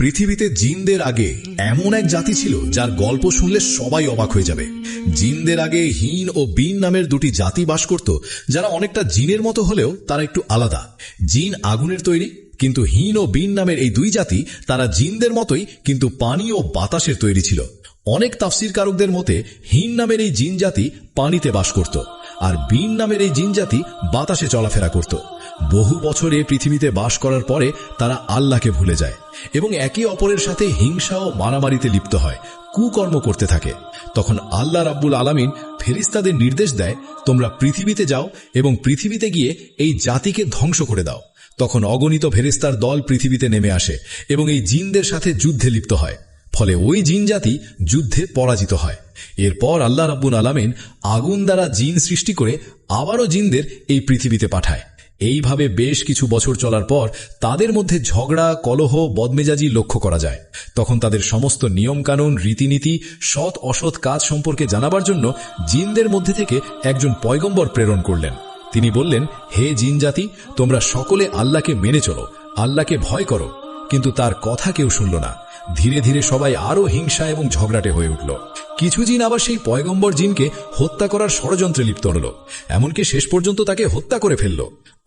পৃথিবীতে জিনদের আগে এমন এক জাতি ছিল যার গল্প শুনলে সবাই অবাক হয়ে যাবে। জিনদের আগে হিন ও বিন নামের দুটি জাতি বাস করত, যারা অনেকটা জিনের মতো হলেও তারা একটু আলাদা। জিন আগুনের তৈরি, কিন্তু হিন ও বিন নামের এই দুই জাতি তারা জিনদের মতোই কিন্তু পানি ও বাতাসের তৈরি ছিল। অনেক তাফসীরকারকদের মতে হিন নামের এই জিন জাতি পানিতে বাস করত, আর বিন নামের এই জিন জাতি বাতাসে চলাফেরা করত। বহু বছরে পৃথিবীতে বাস করার পরে তারা আল্লাহকে ভুলে যায় এবং একে অপরের সাথে হিংসা ও মারামারিতে লিপ্ত হয়, কুকর্ম করতে থাকে। তখন আল্লাহ রাব্বুল আলামিন ফেরেশতাদের নির্দেশ দেয়, তোমরা পৃথিবীতে যাও এবং পৃথিবীতে গিয়ে এই জাতিকে ধ্বংস করে দাও। তখন অগণিত ফেরেশতার দল পৃথিবীতে নেমে আসে এবং এই জিনদের সাথে যুদ্ধে লিপ্ত হয়। ফলে ওই জিন জাতি যুদ্ধে পরাজিত হয়। এরপর আল্লাহ রাব্বুল আলামিন আগুন দ্বারা জিন সৃষ্টি করে আবারও জিনদের এই পৃথিবীতে পাঠায়। এইভাবে বেশ কিছু বছর চলার পর তাদের মধ্যে ঝগড়া, কলহ, বদমেজাজি লক্ষ্য করা যায়। তখন তাদের সমস্ত নিয়মকানুন, রীতিনীতি, সৎ অসৎ কাজ সম্পর্কে জানাবার জন্য জিনদের মধ্যে থেকে একজন পয়গম্বর প্রেরণ করলেন। তিনি বললেন, হে জিন জাতি, তোমরা সকলে আল্লাহকে মেনে চলো, আল্লাহকে ভয় করো। কিন্তু তার কথা কেউ শুনল না। ধীরে ধীরে সবাই আরো হিংসা এবং ঝগড়াটে হয়ে উঠল। কিছু জিন আবার সেই পয়গম্বর জিনকে হত্যা করার ষড়যন্ত্রে লিপ্ত হল, এমনকি শেষ পর্যন্ত তাকে হত্যা করে ফেলল।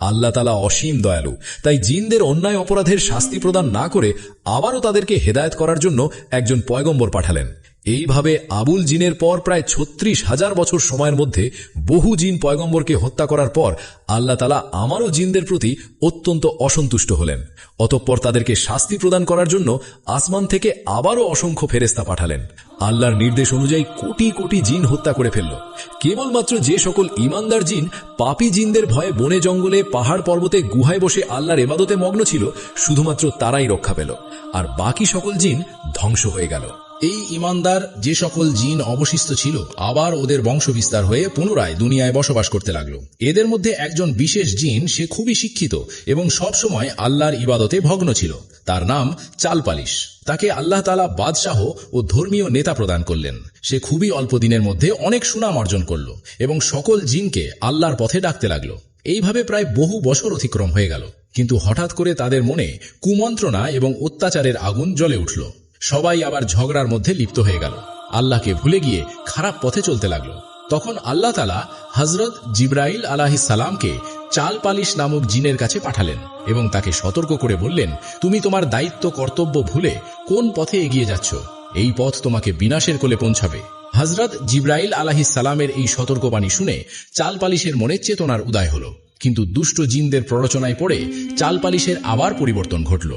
আল্লাহ তাআলা অসীম দয়ালু, তাই জিনদের অন্যায় অপরাধের শাস্তি প্রদান না করে আবারও তাদেরকে হেদায়েত করার জন্য একজন পয়গম্বর পাঠালেন। এইভাবে আবুল জিনের পর প্রায় ৩৬,০০০ বছর সময়ের মধ্যে বহু জিন পয়গম্বরকে হত্যা করার পর আল্লাহ তাআলা আমারও জিনদের প্রতি অত্যন্ত অসন্তুষ্ট হলেন। অতঃপর তাদেরকে শাস্তি প্রদান করার জন্য আসমান থেকে আবারও অসংখ্য ফেরেশতা পাঠালেন। আল্লাহর নির্দেশ অনুযায়ী কোটি কোটি জিন হত্যা করে ফেলল। কেবলমাত্র যে সকল ঈমানদার জিন পাপী জিনদের ভয়ে বনে জঙ্গলে, পাহাড় পর্বতে, গুহায় বসে আল্লাহর ইবাদতে মগ্ন ছিল, শুধুমাত্র তারাই রক্ষা পেল, আর বাকি সকল জিন ধ্বংস হয়ে গেল। এই ঈমানদার যে সকল জিন অবশিষ্ট ছিল আবার ওদের বংশ বিস্তার হয়ে পুনরায় দুনিয়ায় বসবাস করতে লাগলো। এদের মধ্যে একজন বিশেষ জিন, সে খুবই শিক্ষিত এবং সবসময় আল্লাহর ইবাদতে ভগ্ন ছিল। তার নাম চালপালিশ। তাকে আল্লাহ তাআলা বাদশাহ ও ধর্মীয় নেতা প্রদান করলেন। সে খুবই অল্প দিনের মধ্যে অনেক সুনাম অর্জন করল এবং সকল জিনকে আল্লাহর পথে ডাকতে লাগলো। এইভাবে প্রায় বহু বছর অতিক্রম হয়ে গেল, কিন্তু হঠাৎ করে তাদের মনে কুমন্ত্রণা এবং অত্যাচারের আগুন জ্বলে উঠল। সবাই আবার ঝগড়ার মধ্যে লিপ্ত হয়ে গেল, আল্লাহকে ভুলে গিয়ে খারাপ পথে চলতে লাগলো। তখন আল্লাহ তাআলা হযরত জিবরাইল আলাইহিস সালামকে চালপালিশ নামক জিনের কাছে পাঠালেন এবং তাকে সতর্ক করে বললেন, তুমি তোমার দায়িত্ব কর্তব্য ভুলে কোন পথে এগিয়ে যাচ্ছ? এই পথ তোমাকে বিনাশের কোলে পৌঁছাবে। হযরত জিবরাইল আলাইহিস সালামের এই সতর্কবাণী শুনে চালপালিশের মনে চেতনার উদয় হল, কিন্তু দুষ্ট জিনদের প্ররোচনায় পড়ে চালপালিশের আবার পরিবর্তন ঘটল।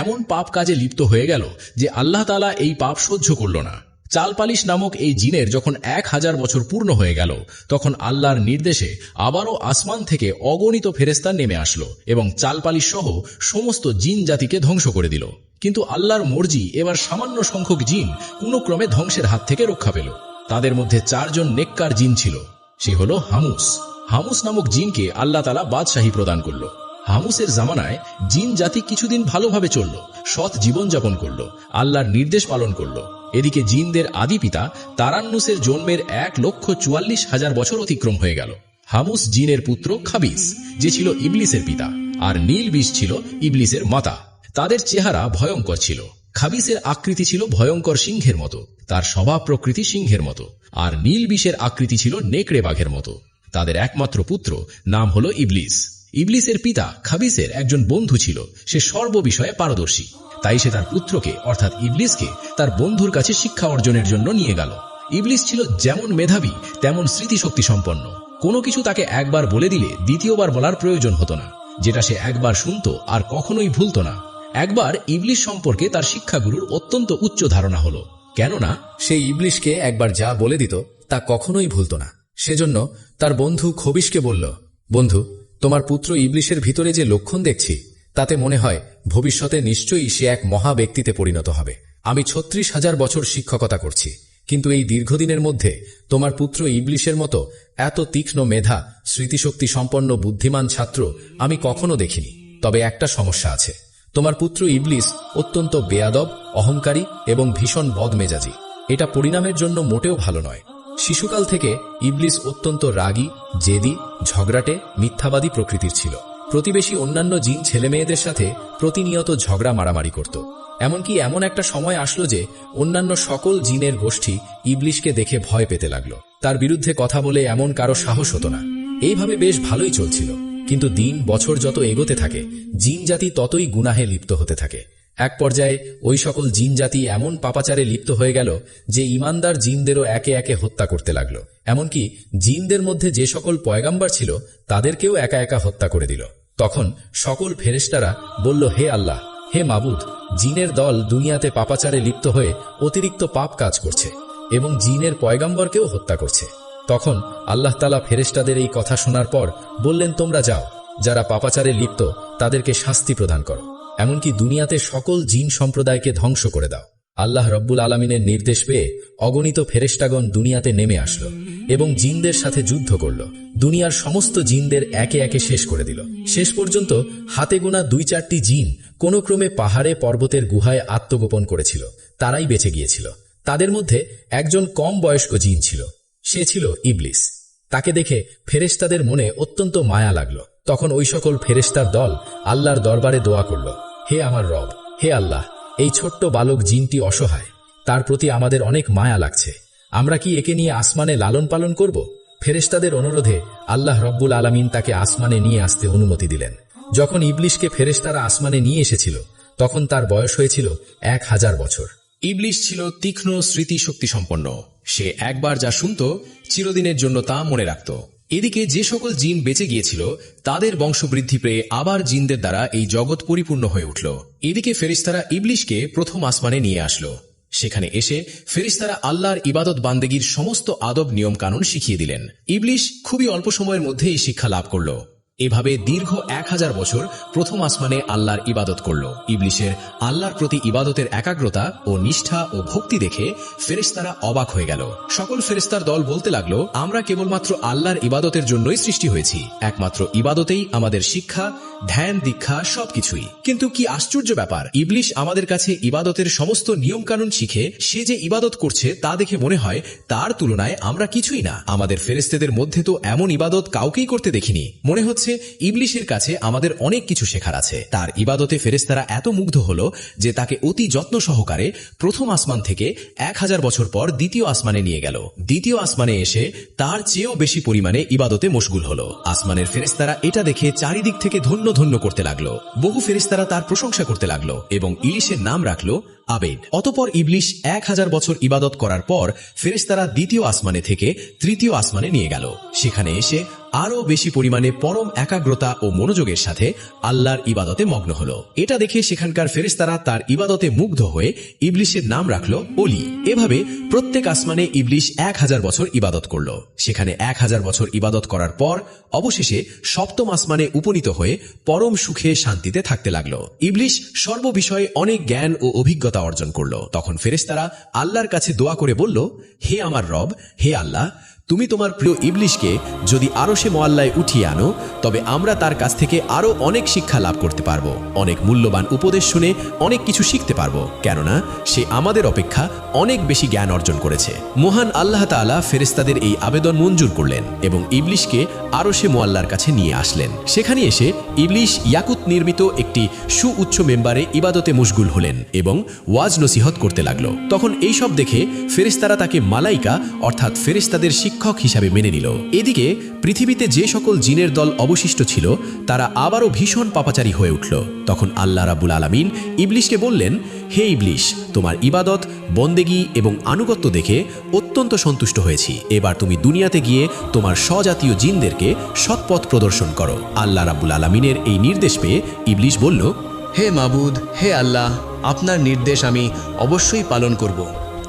এমন পাপ কাজে লিপ্ত হয়ে গেল যে আল্লাহ তাআলা এই পাপ সহ্য করল না। চালপালিশ নামক এই জিনের যখন 1000 বছর পূর্ণ হয়ে গেল, তখন আল্লাহর নির্দেশে আবারও আসমান থেকে অগণিত ফেরেশতা নেমে আসলো এবং চালপালিশ সহ সমস্ত জিন জাতিকে ধ্বংস করে দিল। কিন্তু আল্লাহর মর্জি, এবার সামান্য সংখ্যক জিন কোনো ক্রমে ধ্বংসের হাত থেকে রক্ষা পেল। তাদের মধ্যে 4 জন নেককার জিন ছিল। সে হল হামুস। হামুস নামক জিনকে আল্লাহ তাআলা বাদশাহী প্রদান করল। হামুসের জামানায় জিন জাতি কিছুদিন ভালোভাবে চলল, সৎ জীবনযাপন করল, আল্লাহর নির্দেশ পালন করল। এদিকে জিনদের আদি পিতা তারান্নুসের জন্মের 1,44,000 বছর অতিক্রম হয়ে গেল। হামুস জিনের পুত্র খাবিস, যে ছিল ইবলিসের পিতা, আর নীলবিষ ছিল ইবলিসের মাতা। তাদের চেহারা ভয়ঙ্কর ছিল। খাবিসের আকৃতি ছিল ভয়ঙ্কর সিংহের মতো, তার স্বভাব প্রকৃতি সিংহের মতো, আর নীলবিষের আকৃতি ছিল নেকড়ে বাঘের মতো। তাদের একমাত্র পুত্র নাম হল ইবলিস। ইবলিসের পিতা খাবিসের একজন বন্ধু ছিল, সে সর্ববিষয়ে পারদর্শী। তাই সে তার পুত্রকে অর্থাৎ ইবলিসকে তার বন্ধুর কাছে শিক্ষা অর্জনের জন্য নিয়ে গেল। ইবলিস ছিল যেমন মেধাবী তেমন স্মৃতিশক্তি সম্পন্ন। কোনো কিছু তাকে একবার বলে দিলে দ্বিতীয়বার বলার প্রয়োজন হতো না। যেটা সে একবার শুনত আর কখনোই ভুলত না। একবার ইবলিস সম্পর্কে তার শিক্ষাগুরুর অত্যন্ত উচ্চ ধারণা হলো, কেননা সে ইবলিসকে একবার যা বলে দিত তা কখনোই ভুলত না। সেজন্য তার বন্ধু খবিশকে বলল, বন্ধু, তোমার পুত্র ইবলিসের ভিতরে যে লক্ষণ দেখছি, তাতে মনে হয় ভবিষ্যতে নিশ্চয়ই সে এক মহা ব্যক্তিতে পরিণত হবে। আমি ৩৬,০০০ বছর শিক্ষকতা করছি, কিন্তু এই দীর্ঘদিনের মধ্যে তোমার পুত্র ইবলিসের মতো এত তীক্ষ্ণ মেধা, স্মৃতিশক্তি সম্পন্ন বুদ্ধিমান ছাত্র আমি কখনো দেখিনি। তবে একটা সমস্যা আছে, তোমার পুত্র ইবলিস অত্যন্ত বেয়াদব, অহংকারী এবং ভীষণ বদমেজাজি। এটা পরিণামের জন্য মোটেও ভালো নয়। শিশুকাল থেকে ইবলিস অত্যন্ত রাগী, জেদি, ঝগড়াটে, মিথ্যাবাদী প্রকৃতির ছিল। প্রতিবেশী অন্যান্য জিন ছেলেমেয়েদের সাথে প্রতিনিয়ত ঝগড়া মারামারি করত। এমনকি এমন একটা সময় আসলো যে অন্যান্য সকল জিনের গোষ্ঠী ইবলিশকে দেখে ভয় পেতে লাগলো। তার বিরুদ্ধে কথা বলে এমন কারো সাহস হতো না। এইভাবে বেশ ভালোই চলছিল, কিন্তু দিন বছর যত এগোতে থাকে জিন জাতি ততই গুনাহে লিপ্ত হতে থাকে। এক পর্যায়ে ওই সকল জিন জাতি এমন পাপাচারে লিপ্ত হয়ে গেল যে ঈমানদার জিনদেরও একে একে হত্যা করতে লাগলো। এমনকি জিনদের মধ্যে যে সকল পয়গাম্বার ছিল তাদেরকেও একা একা হত্যা করে দিল। তখন সকল ফেরেশতারা বলল, হে আল্লাহ, হে মাবুদ, জিনের দল দুনিয়াতে পাপাচারে লিপ্ত হয়ে অতিরিক্ত পাপ কাজ করছে এবং জিনের পয়গাম্বরকেও হত্যা করছে। তখন আল্লাহ তাআলা ফেরেশতাদের এই কথা শোনার পর বললেন, তোমরা যাও, যারা পাপাচারে লিপ্ত তাদেরকে শাস্তি প্রদান করো, এমনকি দুনিয়াতে সকল জিন সম্প্রদায়কে ধ্বংস করে দাও। আল্লাহ রব্বুল আলামিনের নির্দেশ পেয়ে অগণিত ফেরেশতাগণ দুনিয়াতে নেমে আসলো এবং জিনদের সাথে যুদ্ধ করল। দুনিয়ার সমস্ত জিনদের একে একে শেষ করে দিল। শেষ পর্যন্ত হাতে গোনা 2-4টি জিন কোনো ক্রমে পাহাড়ে পর্বতের গুহায় আত্মগোপন করেছিল, তারাই বেঁচে গিয়েছিল। তাদের মধ্যে একজন কম বয়স্ক জিন ছিল, সে ছিল ইবলিস। তাকে দেখে ফেরেশতাদের মনে অত্যন্ত মায়া লাগল। তখন ওই সকল ফেরেশতার দল আল্লাহর দরবারে দোয়া করল, হে আমার রব, হে আল্লাহ, এই ছোট্ট বালক জিনটি অসহায়, তার প্রতি আমাদের অনেক মায়া লাগছে, আমরা কি একে নিয়ে আসমানে লালন পালন করব? ফেরেশতাদের অনুরোধে আল্লাহ রব্বুল আলামিন তাকে আসমানে নিয়ে আসতে অনুমতি দিলেন। যখন ইবলিশকে ফেরেশতারা আসমানে নিয়ে এসেছিল তখন তার বয়স হয়েছিল 1000 বছর। ইবলিশ ছিল তীক্ষ্ণ স্মৃতিশক্তি সম্পন্ন। সে একবার যা শুনত চিরদিনের জন্য তা মনে রাখত। এদিকে যে সকল জিন বেঁচে গিয়েছিল তাদের বংশবৃদ্ধি পেয়ে আবার জিনদের দ্বারা এই জগৎ পরিপূর্ণ হয়ে উঠল। এদিকে ফেরেশতারা ইবলিশকে প্রথম আসমানে নিয়ে আসলো। সেখানে এসে ফেরেশতারা আল্লাহর ইবাদত বান্দেগীর সমস্ত আদব নিয়ম কানুন শিখিয়ে দিলেন। ইবলিশ খুবই অল্প সময়ের মধ্যে এই শিক্ষা লাভ করল। এভাবে দীর্ঘ 1000 বছর প্রথম আসমানে আল্লাহর ইবাদত করল। ইবলিশের আল্লাহর প্রতি ইবাদতের একাগ্রতা ও নিষ্ঠা ও ভক্তি দেখে ফেরেশতারা অবাক হয়ে গেল। সকল ফেরেশতার দল বলতে লাগলো, আমরা কেবলমাত্র আল্লাহর ইবাদতের জন্যই সৃষ্টি হয়েছি, একমাত্র ইবাদতেই আমাদের শিক্ষা, ধ্যান, দীক্ষা সবকিছুই। কিন্তু কি আশ্চর্য ব্যাপার, ইবলিশ আমাদের কাছে ইবাদতের সমস্ত নিয়ম কানুন শিখে সে যে ইবাদত করছে তা দেখে মনে হয় তার তুলনায় আমরা কিছুই না। আমাদের ফেরেশতাদের মধ্যে তো এমন ইবাদত কাউকেই করতে দেখিনি। মনে হচ্ছে ইবলিশের কাছে আমাদের অনেক কিছু শেখার আছে। তার ইবাদতে ফেরেশতারা এত মুগ্ধ হলো যে তাকে অতি যত্ন সহকারে প্রথম আসমান থেকে 1000 বছর পর দ্বিতীয় আসমানে নিয়ে গেল। দ্বিতীয় আসমানে এসে তার চেয়েও বেশি পরিমাণে ইবাদতে মশগুল হলো। আসমানের ফেরেশতারা এটা দেখে চারিদিক থেকে ধন্য ধন্য করতে লাগলো। বহু ফেরেশতারা তার প্রশংসা করতে লাগলো এবং ইলিশের নাম রাখলো আবেদ। অতঃপর ইবলিশ 1000 বছর ইবাদত করার পর ফেরেশতারা দ্বিতীয় আসমানে থেকে তৃতীয় আসমানে নিয়ে গেল। সেখানে এসে আরো বেশি পরিমাণে পরম একাগ্রতা ও মনোযোগের সাথে আল্লাহর ইবাদতে মগ্ন হলো। এটা দেখে সেখানকার ফেরেশতারা তার ইবাদতে মুগ্ধ হয়ে ইবলিশের নাম রাখলো অলি। এভাবে প্রত্যেক আসমানে ইবলিশ 1000 বছর ইবাদত করল। সেখানে 1000 বছর ইবাদত করার পর অবশেষে সপ্তম আসমানে উপনীত হয়ে পরম সুখে শান্তিতে থাকতে লাগলো। ইবলিশ সর্ববিষয়ে অনেক জ্ঞান ও অভিজ্ঞতা অর্জন করল। তখন ফেরেশতারা আল্লাহর কাছে দোয়া করে বলল, হে আমার রব, হে আল্লাহ, তুমি তোমার প্রিয় ইবলিশকে যদি আরশে মুআল্লায় উঠিয়ে আনো তবে আমরা তার কাছ থেকে আরো অনেক শিক্ষা লাভ করতে পারবো, অনেক মূল্যবান উপদেশ শুনে অনেক কিছু শিখতে পারবো, কেননা সে আমাদের অপেক্ষা অনেক বেশি জ্ঞান অর্জন করেছে। মহান আল্লাহ তাআলা ফেরেশতাদের এই আবেদন মঞ্জুর করলেন এবং ইবলিশকে আরশে মুআল্লার কাছে নিয়ে আসলেন। সেখানে এসে ইবলিশ ইয়াকুত নির্মিত একটি সুউচ্চ মেম্বারে ইবাদতে মশগুল হলেন এবং ওয়াজ নসিহত করতে লাগলো। তখন এই সব দেখে ফেরেশতারা তাকে মালাইকা অর্থাৎ ফেরেশতাদের শিক্ষক হিসাবে মেনে নিল। এদিকে পৃথিবীতে যে সকল জিনের দল অবশিষ্ট ছিল তারা আবারও ভীষণ পাপাচারী হয়ে উঠল। তখন আল্লাহ রাব্বুল আলামিন ইবলিশকে বললেন, হে ইবলিশ, তোমার ইবাদত, বন্দেগী এবং আনুগত্য দেখে অত্যন্ত সন্তুষ্ট হয়েছি। এবার তুমি দুনিয়াতে গিয়ে তোমার স্বজাতীয় জিনদেরকে সৎপথ প্রদর্শন করো। আল্লাহ রাব্বুল আলামিনের এই নির্দেশ পেয়ে ইবলিশ বলল, হে মাবুদ, হে আল্লাহ, আপনার নির্দেশ আমি অবশ্যই পালন করব,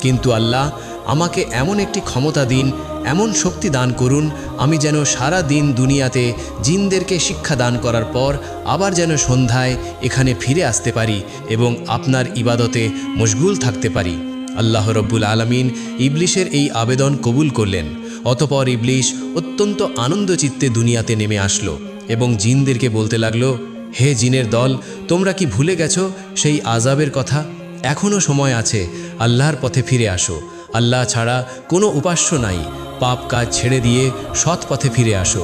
কিন্তু আল্লাহ আমাকে এমন একটি ক্ষমতা দিন, এমন শক্তি দান করুন, আমি যেন সারা দিন দুনিয়াতে জিনদেরকে শিক্ষা দান করার পর আবার যেন সন্ধ্যায় এখানে ফিরে আসতে পারি এবং আপনার ইবাদতে মশগুল থাকতে পারি। আল্লাহ রব্বুল আলামিন ইবলিশের এই আবেদন কবুল করলেন। অতপর ইবলিশ অত্যন্ত আনন্দচিত্তে দুনিয়াতে নেমে আসলো এবং জিনদেরকে বলতে লাগলো, হে জিনের দল, তোমরা কি ভুলে গেছো সেই আযাবের কথা? এখনও সময় আছে, আল্লাহর পথে ফিরে আসো। আল্লাহ ছাড়া কোনো উপাস্য নাই, পাপ কাজ ছেড়ে দিয়ে সৎ পথে ফিরে আসো।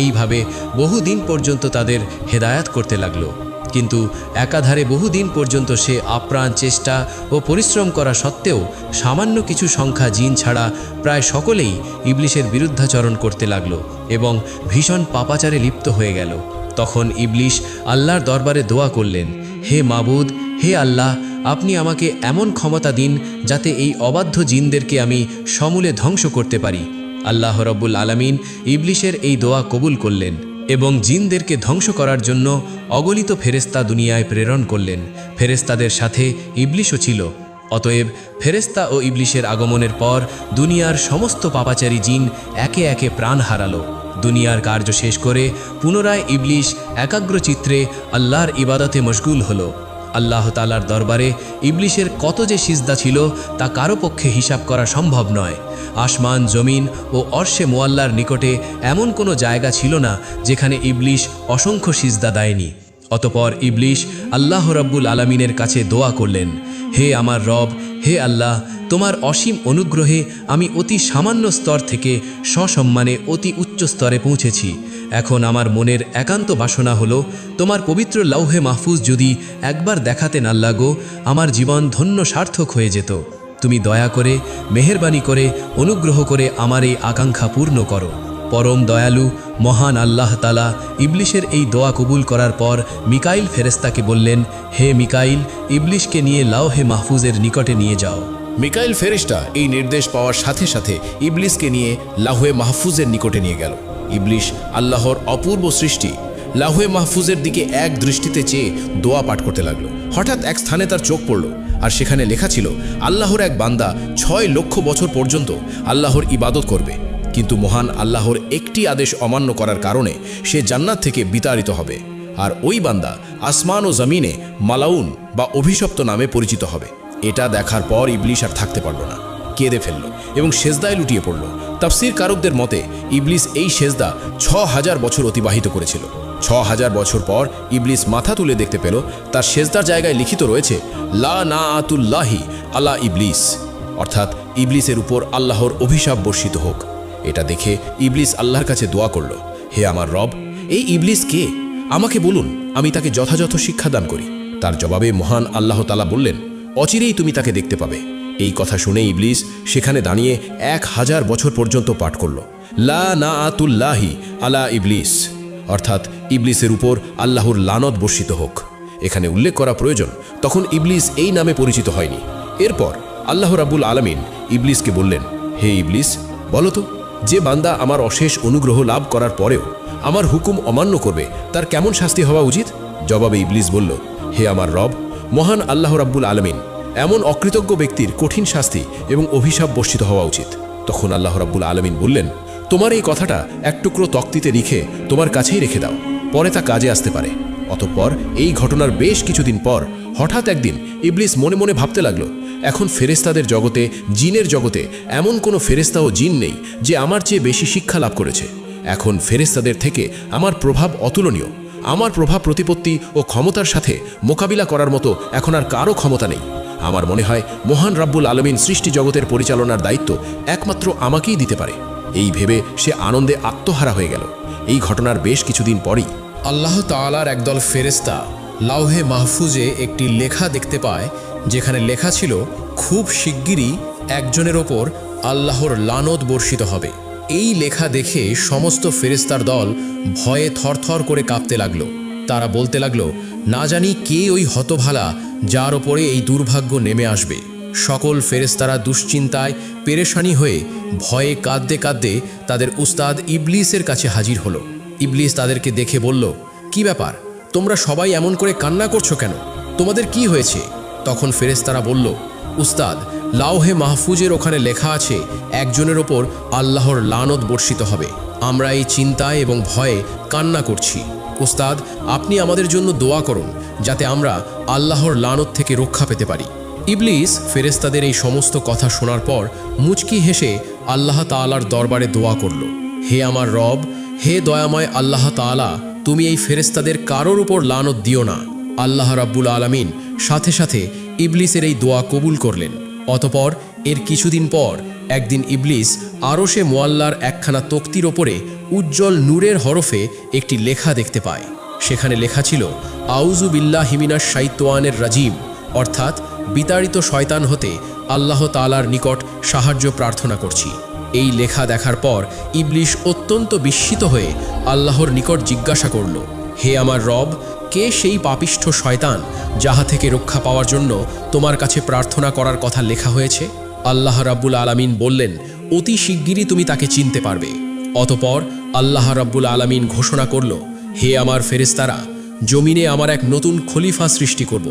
এইভাবে বহুদিন পর্যন্ত তাদের হেদায়াত করতে লাগলো। কিন্তু একাধারে বহুদিন পর্যন্ত সে আপ্রাণ চেষ্টা ও পরিশ্রম করা সত্ত্বেও সামান্য কিছু সংখ্যা জিন ছাড়া প্রায় সকলেই ইবলিশের বিরুদ্ধাচরণ করতে লাগলো এবং ভীষণ পাপাচারে লিপ্ত হয়ে গেল। তখন ইবলিশ আল্লাহর দরবারে দোয়া করলেন, হে মাবুদ, হে আল্লাহ, আপনি আমাকে এমন ক্ষমতা দিন যাতে এই অবাধ্য জিনদেরকে আমি সমূলে ধ্বংস করতে পারি। আল্লাহ রব্বুল আলামিন ইবলিশের এই দোয়া কবুল করলেন এবং জিনদেরকে ধ্বংস করার জন্য অগণিত ফেরেশতা দুনিয়ায় প্রেরণ করলেন। ফেরেশতাদের সাথে ইবলিশও ছিল। অতএব ফেরেশতা ও ইবলিশের আগমনের পর দুনিয়ার সমস্ত পাপাচারী জিন একে একে প্রাণ হারালো। দুনিয়ার কার্য শেষ করে পুনরায় ইবলিশ একাগ্রচিত্রে আল্লাহর ইবাদতে মশগুল হলো। আল্লাহ তাআলার দরবারে ইবলিশের কত যে সিজদা ছিল তা কারো পক্ষে হিসাব করা সম্ভব নয়। আসমান, জমিন ও অর্শে মুআল্লার নিকটে এমন কোনো জায়গা ছিল না যেখানে ইবলিশ অসংখ্য সিজদা দেয়নি। অতপর ইবলিশ আল্লাহ রাব্বুল আলামিনের কাছে দোয়া করলেন, হে আমার রব, হে আল্লাহ, তোমার অসীম অনুগ্রহে আমি অতি সামান্য স্তর থেকে সসম্মানে অতি উচ্চ স্তরে পৌঁছেছি। এখন আমার মনের একান্ত বাসনা হলো তোমার পবিত্র লৌহে মাহফুজ যদি একবার দেখাতেন আল্লাহ গো, আমার জীবন ধন্য সার্থক হয়ে যেত। তুমি দয়া করে, মেহেরবানি করে, অনুগ্রহ করে আমার এই আকাঙ্ক্ষা পূর্ণ করো। পরম দয়ালু মহান আল্লাহ তাআলা ইবলিশের এই দোয়া কবুল করার পর মিকাইল ফেরেশতাকে বললেন, হে মিকাইল, ইবলিশকে নিয়ে লাওহে মাহফুজের নিকটে নিয়ে যাও। মিকাইল ফেরেশতা এই নির্দেশ পাওয়ার সাথে সাথে ইবলিসকে নিয়ে লাউহে মাহফুজের নিকটে নিয়ে গেল। ইবলিশ আল্লাহর অপূর্ব সৃষ্টি লাউহে মাহফুজের দিকে এক দৃষ্টিতে চেয়ে দোয়া পাঠ করতে লাগলো। হঠাৎ এক স্থানে তার চোখ পড়ল, আর সেখানে লেখা ছিল আল্লাহর এক বান্দা 6 লক্ষ বছর পর্যন্ত আল্লাহর ইবাদত করবে, কিন্তু মহান আল্লাহর একটি আদেশ অমান্য করার কারণে সে জান্নাত থেকে বিতাড়িত হবে। আর ওই বান্দা আসমান ও জমিনে মালাউন বা অভিশপ্ত নামে পরিচিত হবে। এটা দেখার পর ইবলিশ আর থাকতে পারল না, কেঁদে ফেলল এবং সেজদায় লুটিয়ে পড়ল। তাফসীর কারকদের মতে ইবলিস এই সেজদা 6000 বছর অতিবাহিত করেছিল। 6000 বছর পর ইবলিস মাথা তুলে দেখতে পেল তার সেজদার জায়গায় লিখিত রয়েছে লা নাআতুল্লাহি আলা ইবলিস, অর্থাৎ ইবলিসের উপর আল্লাহর অভিশাপ বর্ষিত হোক। এটা দেখে ইবলিস আল্লাহর কাছে দোয়া করল, হে আমার রব, এই ইবলিস কে? আমাকে বলুন, আমি তাকে যথাযথ শিক্ষাদান করি। তার জবাবে মহান আল্লাহ তাআলা বললেন, অচিরেই তুমি তাকে দেখতে পাবে। এই কথা শুনে ইবলিস সেখানে দাঁড়িয়ে 1000 বছর পর্যন্ত পাঠ করল লা নাআতুল্লাহি আলা ইবলিস, অর্থাৎ ইবলিসের উপর আল্লাহর লানত বর্ষিত হোক। এখানে উল্লেখ করা প্রয়োজন, তখন ইবলিস এই নামে পরিচিত হয়নি। এরপর আল্লাহ রাব্বুল আলামিন ইবলিসকে বললেন, হে ইবলিস, বলো তো, যে বান্দা আমার অশেষ অনুগ্রহ লাভ করার পরেও আমার হুকুম অমান্য করবে তার কেমন শাস্তি হওয়া উচিত? জবাবে ইবলিস বলল, হে আমার রব, মহান আল্লাহ রাব্বুল আলামিন এমন অকৃতজ্ঞ ব্যক্তির কঠিন শাস্তি এবং অভিশাপ বর্ষিত হওয়া উচিত। তখন আল্লাহ রাব্বুল আলামিন বললেন, তোমার এই কথাটা এক টুকরো তক্তিতে লিখে তোমার কাছেই রেখে দাও, পরে তা কাজে আসতে পারে। অতঃপর এই ঘটনার বেশ কিছুদিন পর হঠাৎ একদিন ইবলিস মনে মনে ভাবতে লাগলো, এখন ফেরেশতাদের জগতে, জিনের জগতে এমন কোনো ফেরেশতা ও জিন নেই যে আমার চেয়ে বেশি শিক্ষা লাভ করেছে। এখন ফেরেশতাদের থেকে আমার প্রভাব অতুলনীয়। আমার প্রভাব প্রতিপত্তি ও ক্ষমতার সাথে মোকাবিলা করার মতো এখন আর কারও ক্ষমতা নেই। আমার মনে হয় মহান রাব্বুল আলামিন সৃষ্টি জগতের পরিচালনার দায়িত্ব একমাত্র আমাকেই দিতে পারে। এই ভেবে সে আনন্দে আত্মহারা হয়ে গেল। এই ঘটনার বেশ কিছুদিন পরই আল্লাহ তাআলার একদল ফেরেশতা লাউহে মাহফুজে একটি লেখা দেখতে পায়, যেখানে লেখা ছিল, খুব শিগগিরই একজনের ওপর আল্লাহর লানত বর্ষিত হবে। এই লেখা দেখে সমস্ত ফেরেশতার দল ভয়ে থরথর করে কাঁপতে লাগলো। তারা বলতে লাগলো, না জানি কে ওই হতভালা যার ওপরে এই দুর্ভাগ্য নেমে আসবে। সকল ফেরেশতারা দুশ্চিন্তায় পেরেশানি হয়ে ভয়ে কাঁদতে কাঁদতে তাদের উস্তাদ ইবলিসের কাছে হাজির হলো। ইবলিস তাদেরকে দেখে বলল, কি ব্যাপার, তোমরা সবাই এমন করে কান্না করছো কেন? তোমাদের কি হয়েছে? তখন ফেরেশতারা বলল, উস্তাদ, লাউহে মাহফুজের ওখানে লেখা আছে একজনের ওপর আল্লাহর লানত বর্ষিত হবে। আমরা এই চিন্তায় এবং ভয়ে কান্না করছি। উস্তাদ, আপনি আমাদের জন্য দোয়া করুন যাতে আমরা আল্লাহর লানত থেকে রক্ষা পেতে পারি। ইবলিস ফেরেশতাদের এই সমস্ত কথা শোনার পর মুচকি হেসে আল্লাহ তাআলার দরবারে দোয়া করল, হে আমার রব, হে দয়াময় আল্লাহ তাআলা, তুমি এই ফেরেশতাদের কারোর উপর লানত দিও না। আল্লাহ রাব্বুল আলামিন সাথে সাথে ইবলিসের এই দোয়া কবুল করলেন। অতপর এর কিছুদিন পর একদিন ইবলিস আরশে মুআল্লার একখানা তক্তির ওপরে উজ্জ্বল নূরের হরফে একটি লেখা দেখতে পায়। সেখানে লেখা ছিল আউযু বিল্লাহি মিনাশ শাইতানির রাজিম, অর্থাৎ বিতাড়িত শয়তান হতে আল্লাহ তাআলার নিকট সাহায্য প্রার্থনা করছি। এই লেখা দেখার পর ইবলিশ অত্যন্ত বিস্মিত হয়ে আল্লাহর নিকট জিজ্ঞাসা করল, হে আমার রব, কে সেই পাপিষ্ঠ শয়তান যাহা থেকে রক্ষা পাওয়ার জন্য তোমার কাছে প্রার্থনা করার কথা লেখা হয়েছে? আল্লাহ রাব্বুল আলামিন বললেন, অতি শিগগিরই তুমি তাকে চিনতে পারবে। অতপর আল্লাহ রাব্বুল আলামিন ঘোষণা করল, হে আমার ফেরেশতারা, জমিনে আমার এক নতুন খলিফা সৃষ্টি করব।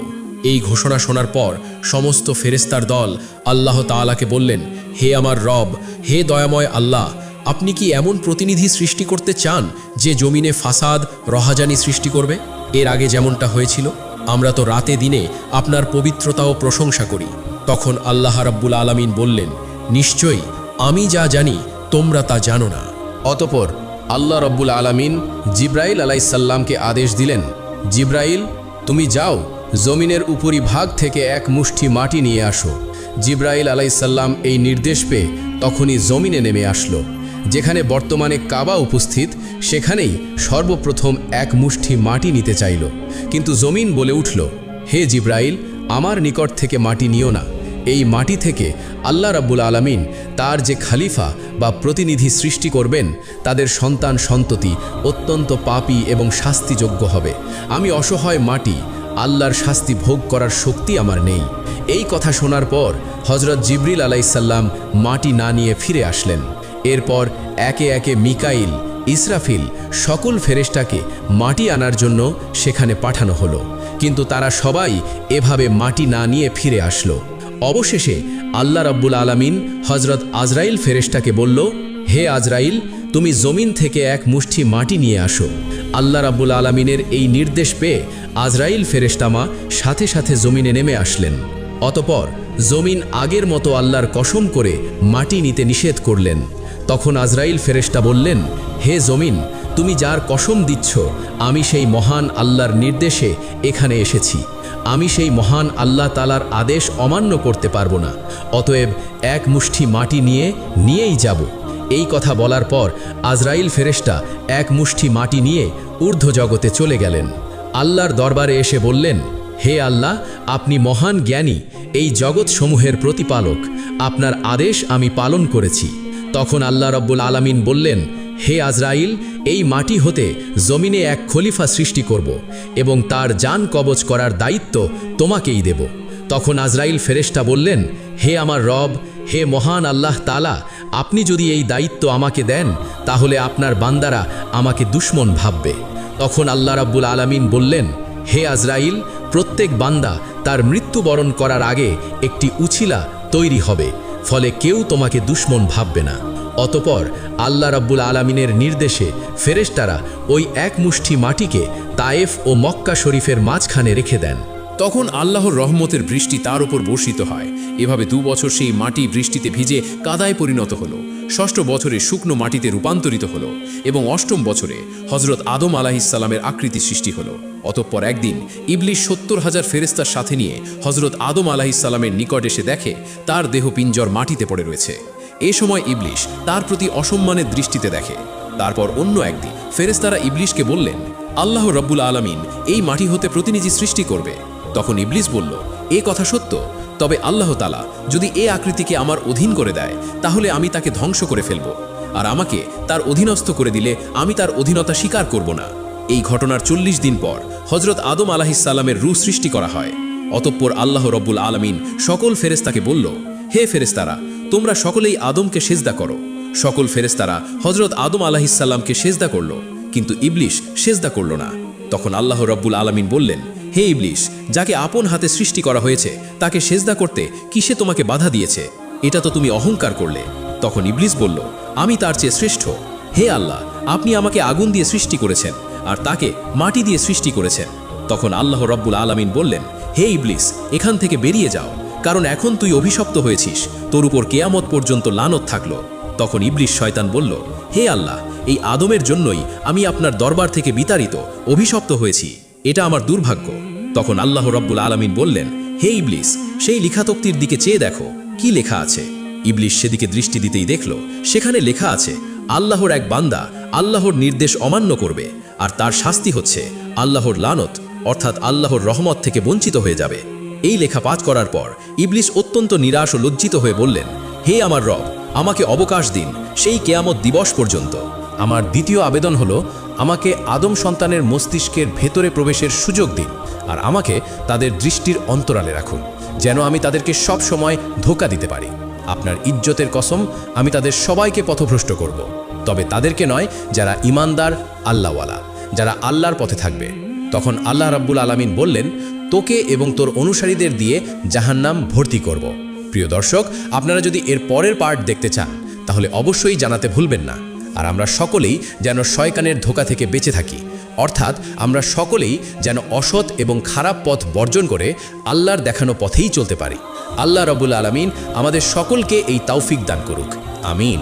এই ঘোষণা শোনার পর সমস্ত ফেরেশতার দল আল্লাহ তাআলাকে বললেন, হে আমার রব, হে দয়াময় আল্লাহ, আপনি কি এমন প্রতিনিধি সৃষ্টি করতে চান যে জমিনে ফাসাদ রহাজানি সৃষ্টি করবে? এর আগে যেমনটা হয়েছিল, আমরা তো রাতে দিনে আপনার পবিত্রতা ও প্রশংসা করি। তখন আল্লাহ রাব্বুল আলামিন বললেন, নিশ্চয়ই আমি যা জানি তোমরা তা জানো না। অতপর আল্লাহ রাব্বুল আলামিন জিব্রাইল আলাইহিসসালামকে আদেশ দিলেন, জিব্রাইল, তুমি যাও জমিনের উপরিভাগ থেকে এক মুষ্টি মাটি নিয়ে আসো। জিব্রাইল আলাইহিসসালাম এই নির্দেশ পেয়ে তখনই জমিনে নেমে আসলো। যেখানে বর্তমানে কাবা উপস্থিত, সেখানেই সর্বপ্রথম এক মুষ্টি মাটি নিতে চাইল, কিন্তু জমিন বলে উঠল, হে জিব্রাইল, আমার নিকট থেকে মাটি নিও না। এই মাটি থেকে আল্লাহ রাব্বুল আলামিন তার যে খলিফা বা প্রতিনিধি সৃষ্টি করবেন, তাদের সন্তান সন্ততি অত্যন্ত পাপী এবং শাস্তিযোগ্য হবে। আমি অসহায় মাটি, আল্লাহর শাস্তি ভোগ করার শক্তি আমার নেই। এই কথা শোনার পর হযরত জিবরিল আলাইহিসসালাম মাটি না নিয়ে ফিরে আসলেন। এরপর একে একে মিকাইল, ইসরাফিল সকল ফেরেশতাকে মাটি আনার জন্য সেখানে পাঠানো হলো, কিন্তু তারা সবাই এভাবে মাটি না নিয়ে ফিরে আসলো। অবশেষে আল্লাহ রাব্বুল আলামিন হযরত আজরাইল ফেরেশতাকে বলল, হে আজরাইল, তুমি জমিন থেকে এক মুষ্টি মাটি নিয়ে আসো। আল্লাহ রাব্বুল আলামিনের এই নির্দেশ পেয়ে আজরাইল ফেরেশতামা সাথে সাথে জমিনে নেমে আসলেন। অতপর জমিন আগের মতো আল্লাহর কসম করে মাটি নিতে নিষেধ করলেন। তখন আজরাইল ফেরেশতা বললেন, হে জমিন, তুমি যার কসম দিচ্ছ, আমি সেই মহান আল্লাহর নির্দেশে এখানে এসেছি। আমি সেই মহান আল্লাহ তাআলার আদেশ অমান্য করতে পারবো না, অতএব এক মুষ্টি মাটি নিয়েই যাব। এই কথা বলার পর আজরাইল ফেরেশতা এক মুষ্টি মাটি নিয়ে ঊর্ধ্ব জগতে চলে গেলেন। আল্লাহর দরবারে এসে বললেন, হে আল্লাহ, আপনি মহান জ্ঞানী, এই জগৎসমূহের প্রতিপালক, আপনার আদেশ আমি পালন করেছি। তখন আল্লাহ রাব্বুল আলামিন বললেন, হে আজরাইল, এই মাটি হতে জমিনে এক খলিফা সৃষ্টি করব এবং তার জান কবজ করার দায়িত্ব তোমাকেই দেব। তখন আজরাইল ফেরেশতা বললেন, হে আমার রব, হে মহান আল্লাহ তাআলা, আপনি যদি এই দায়িত্ব আমাকে দেন, তাহলে আপনার বান্দারা আমাকে দুশমন ভাববে। তখন আল্লাহ রাব্বুল আলামিন বললেন, হে আজরাইল, প্রত্যেক বান্দা তার মৃত্যুবরণ করার আগে একটি উছিলা তৈরি হবে, ফলে কেউ তোমাকে দুশমন ভাববে না। অতপর আল্লাহ রাব্বুল আলামিনের নির্দেশে ফেরেশতারা ওই এক মুষ্টি মাটিকে তায়েফ ও মক্কা শরীফের মাঝখানে রেখে দেন। তখন আল্লাহর রহমতের বৃষ্টি তার উপর বর্ষিত হয়। এভাবে 2 বছর সেই মাটি বৃষ্টিতে ভিজে কাদায় পরিণত হলো। 6ষ্ঠ বছরে শুকনো মাটিতে রূপান্তরিত হলো এবং 8ম বছরে হযরত আদম আলাইহিসসালামের আকৃতি সৃষ্টি হলো। অতঃপর একদিন ইবলিশ 70,000 ফেরেশতার সাথে নিয়ে হযরত আদম আলাইহিসসালামের নিকট এসে দেখে তার দেহ পিঞ্জর মাটিতে পড়ে রয়েছে। এ সময় ইবলিশ তার প্রতি অসম্মানের দৃষ্টিতে দেখে। তারপর অন্য একদিন ফেরেশতারা ইবলিশকে বললেন, আল্লাহ রাব্বুল আলামিন এই মাটি হতে প্রতিনিধি সৃষ্টি করবে। তখন ইবলিশ বলল, এ কথা সত্য, তবে আল্লাহ তাআলা যদি এ আকৃতিকে আমার অধীন করে দেয়, তাহলে আমি তাকে ধ্বংস করে ফেলব, আর আমাকে তার অধীনস্থ করে দিলে আমি তার অধীনতা স্বীকার করব না। এই ঘটনার 40 দিন পর হযরত আদম আলাইহিসসালামের রূহ সৃষ্টি করা হয়। অতঃপর আল্লাহ রাব্বুল আলামিন সকল ফেরেশতাকে বলল, হে ফেরেশতারা, তোমরা সকলেই আদমকে সেজদা করো। সকল ফেরেশতারা হযরত আদম আলাইহিসসালামকে সেজদা করল, কিন্তু ইবলিশ সেজদা করল না। তখন আল্লাহ রাব্বুল আলামিন বললেন, হে ইবলিশ, যাকে আপন হাতে সৃষ্টি করা হয়েছে তাকে সেজদা করতে কিসে তোমাকে বাধা দিয়েছে? এটা তো তুমি অহংকার করলে। তখন ইবলিশ বলল, আমি তার চেয়ে শ্রেষ্ঠ। হে আল্লাহ, আপনি আমাকে আগুন দিয়ে সৃষ্টি করেছেন আর তাকে মাটি দিয়ে সৃষ্টি করেছেন। তখন আল্লাহ রাব্বুল আলামিন বললেন, হে ইবলিশ, এখান থেকে বেরিয়ে যাও, কারণ এখন তুই অভিশপ্ত হয়েছিস, তোর উপর কিয়ামত পর্যন্ত লানত থাকলো। তখন ইবলিশ শয়তান বলল, হে আল্লাহ, এই আদমের জন্যই আমি আপনার দরবার থেকে বিতাড়িত অভিশপ্ত হয়েছি, এটা আমার দুর্ভাগ্য। তখন আল্লাহ রাব্বুল আলামিন বললেন, হে ইবলিশ, সেই লিখাতক্তির দিকে চেয়ে দেখো কি লেখা আছে। ইবলিশ সেদিকে দৃষ্টি দিতেই দেখল সেখানে লেখা আছে, আল্লাহর এক বান্দা আল্লাহর নির্দেশ অমান্য করবে, আর তার শাস্তি হচ্ছে আল্লাহর লানত, অর্থাৎ আল্লাহর রহমত থেকে বঞ্চিত হয়ে যাবে। এই লেখা পাঠ করার পর ইবলিস অত্যন্ত নিরাশ ও লজ্জিত হয়ে বললেন, হে আমার রব, আমাকে অবকাশ দিন সেই কেয়ামত দিবস পর্যন্ত। আমার দ্বিতীয় আবেদন হলো, আমাকে আদম সন্তানের মস্তিষ্কের ভেতরে প্রবেশের সুযোগ দিন, আর আমাকে তাদের দৃষ্টির অন্তরালে রাখুন, যেন আমি তাদেরকে সব সময় ধোঁকা দিতে পারি। আপনার ইজ্জতের কসম, আমি তাদের সবাইকে পথভ্রষ্ট করব, তবে তাদেরকে নয় যারা ঈমানদার আল্লাহওয়ালা, যারা আল্লাহর পথে থাকবে। তখন আল্লাহ রাব্বুল আলামিন বললেন, তোকে এবং তোর অনুসারীদের দিয়ে জাহান্নাম ভর্তি করব। প্রিয় দর্শক, আপনারা যদি এর পরের পার্ট দেখতে চান তাহলে অবশ্যই জানাতে ভুলবেন না। আর আমরা সকলেই যেন শয়তানের ধোঁকা থেকে বেঁচে থাকি, অর্থাৎ আমরা সকলেই যেন অসৎ এবং খারাপ পথ বর্জন করে আল্লাহর দেখানো পথেই চলতে পারি। আল্লাহ রাব্বুল আলামিন আমাদের সকলকে এই তৌফিক দান করুক। আমিন।